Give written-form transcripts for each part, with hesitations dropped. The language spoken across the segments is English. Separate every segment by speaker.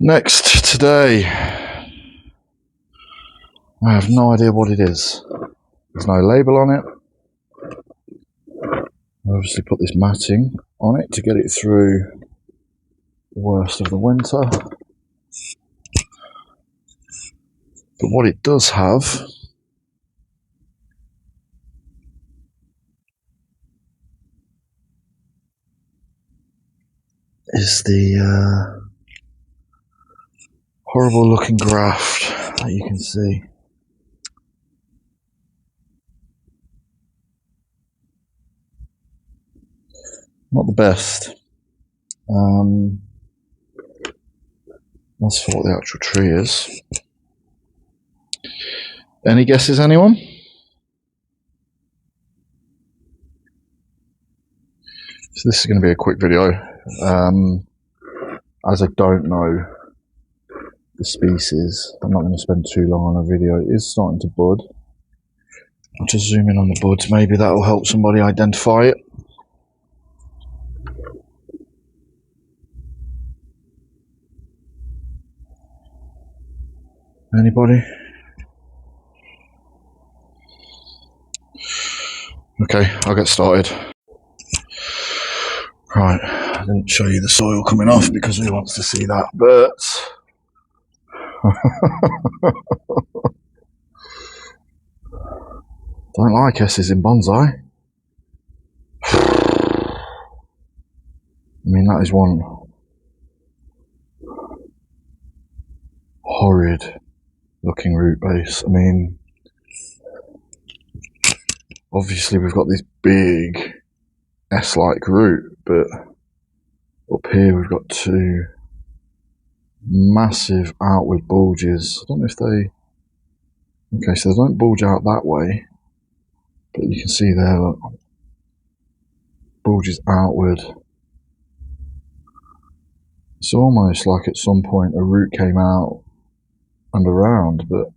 Speaker 1: Next today, I have no idea what it is. There's no label on it. I obviously put this matting on it to get it through the worst of the winter. But what it does have is the horrible looking graft that you can see. Not the best. That's what the actual tree is. Any guesses, anyone? So this is going to be a quick video, as I don't know the species. I'm not going to spend too long on a video. It is starting to bud. I'll just zoom in on the buds, maybe that will help somebody identify it. Anybody? Okay, I'll get started. Right, I didn't show you the soil coming off because who wants to see that, but don't like S's in bonsai. I mean, that is one horrid looking root base. I mean, obviously we've got this big S-like root, but up here we've got two massive outward bulges. I don't know if they... Okay, so they don't bulge out that way, but you can see there, look, bulges outward. It's almost like at some point a root came out and around, but...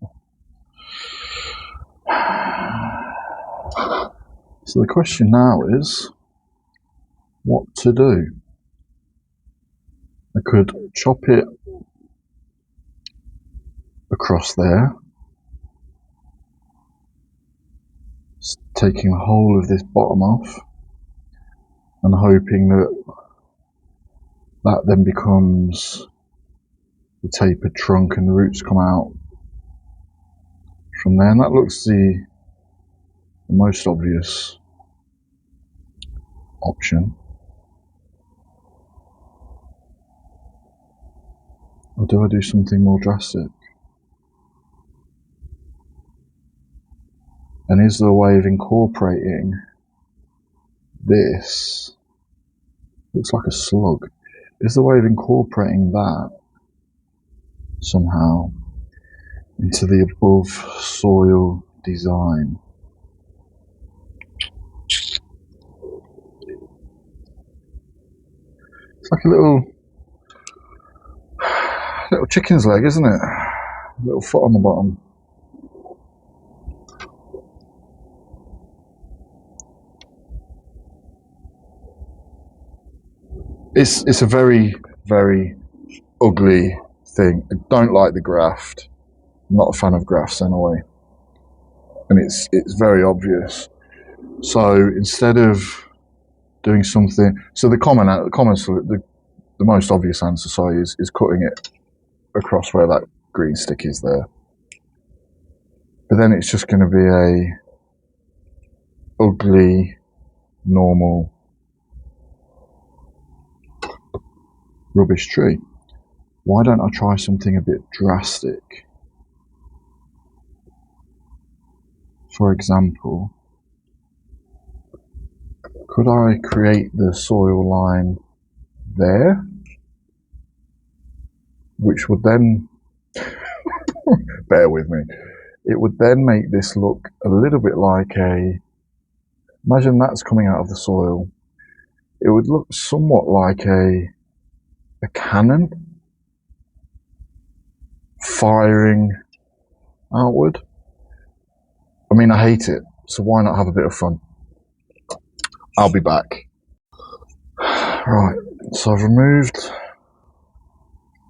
Speaker 1: So the question now is, what to do? I could chop it across there, taking the whole of this bottom off and hoping that that then becomes the tapered trunk and the roots come out from there, and that looks the most obvious option. Or do I do something more drastic? And is there a way of incorporating this? Looks like a slug. Is there a way of incorporating that somehow into the above soil design? It's like a little chicken's leg, isn't it? A little foot on the bottom. It's a very, very ugly thing. I don't like the graft. I'm not a fan of grafts anyway. And it's very obvious. So instead of doing something, so the most obvious answer, sorry, is cutting it across where that green stick is there. But then it's just going to be a ugly, normal, rubbish tree. Why don't I try something a bit drastic? For example, could I create the soil line there, which would then, bear with me, it would then make this look a little bit like imagine that's coming out of the soil. It would look somewhat like a cannon firing outward. I mean, I hate it, so why not have a bit of fun? I'll be back. Right, so I've removed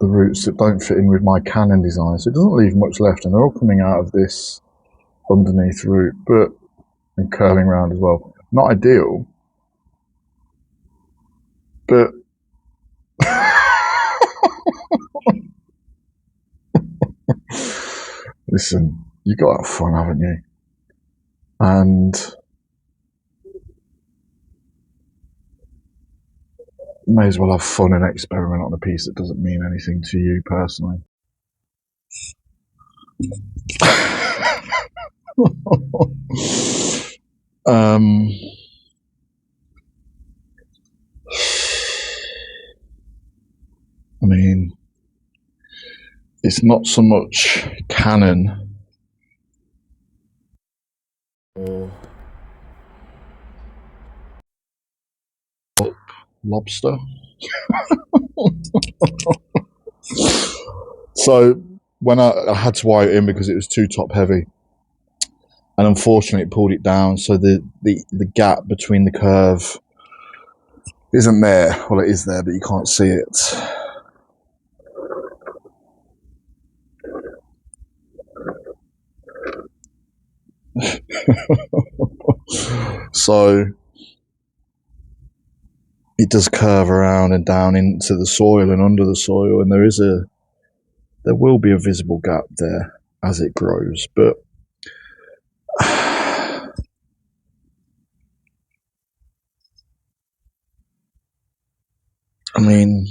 Speaker 1: the roots that don't fit in with my cannon design, so it doesn't leave much left, and they're all coming out of this underneath root, but and curling around as well. Not ideal, but listen, you got to have fun, haven't you? And may as well have fun and experiment on a piece that doesn't mean anything to you personally. um, I mean, it's not so much cannon or lobster. So when I had to wire it in because it was too top heavy, and unfortunately it pulled it down, so the gap between the curve isn't there. Well, it is there, but you can't see it. So it does curve around and down into the soil and under the soil, and there will be a visible gap there as it grows, but I mean,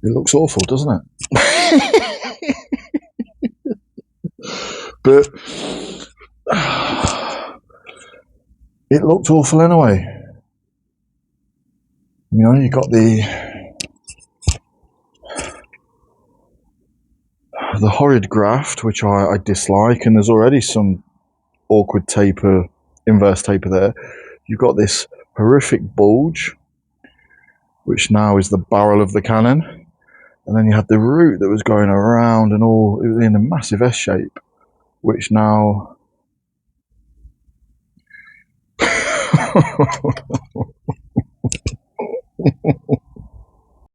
Speaker 1: it looks awful, doesn't it? But it looked awful anyway. You know, you got the horrid graft, which I dislike, and there's already some awkward taper, inverse taper there. You've got this horrific bulge, which now is the barrel of the cannon, and then you had the root that was going around and all it was in a massive S shape, which now